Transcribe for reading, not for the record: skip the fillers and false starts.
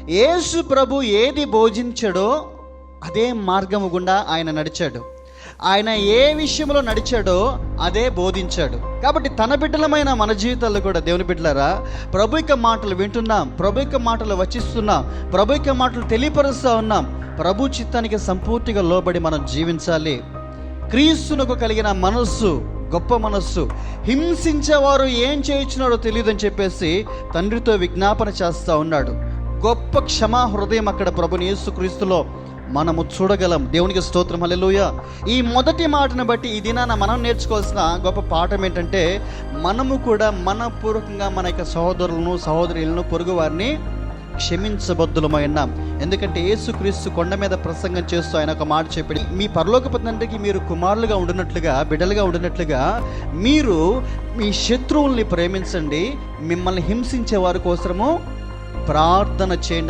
యేసు ప్రభు ఏది బోధించాడో అదే మార్గము గుండా ఆయన నడిచాడు. ఆయన ఏ విషయంలో నడిచాడో అదే బోధించాడు. కాబట్టి తన బిడ్డలమైన మన జీవితాల్లో కూడా దేవుని బిడ్డలారా, ప్రభు యొక్క మాటలు వింటున్నాం, ప్రభు యొక్క మాటలు వచిస్తున్నాం, ప్రభు యొక్క మాటలు తెలియపరుస్తూ ఉన్నాం. ప్రభు చిత్తానికి సంపూర్తిగా లోబడి మనం జీవించాలి. క్రీస్తునకు కలిగిన మనస్సు గొప్ప మనస్సు. హింసించేవారు ఏం చేయించినారో తెలియదని చెప్పేసి తండ్రితో విజ్ఞాపన చేస్తూ ఉన్నాడు. గొప్ప క్షమా హృదయం అక్కడ ప్రభుని యేసుక్రీస్తులో మనము చూడగలం. దేవునికి స్తోత్రం, హల్లెలూయా. ఈ మొదటి మాటను బట్టి ఈ దినాన మనం నేర్చుకోవాల్సిన గొప్ప పాఠం ఏంటంటే, మనము కూడా మనపూర్వకంగా మన యొక్క సహోదరులను సహోదరులను పొరుగు వారిని క్షమించబద్దులమై ఉన్నాం. ఎందుకంటే యేసుక్రీస్తు కొండ మీద ప్రసంగం చేస్తూ ఆయన ఒక మాట చెప్పాడు, మీ పరలోకపు తండ్రికి మీరు కుమారులుగా ఉండినట్లుగా, బిడ్డలుగా ఉండినట్లుగా మీరు మీ శత్రువుల్ని ప్రేమించండి, మిమ్మల్ని హింసించే వారి కోసము ప్రార్థన చేయండి.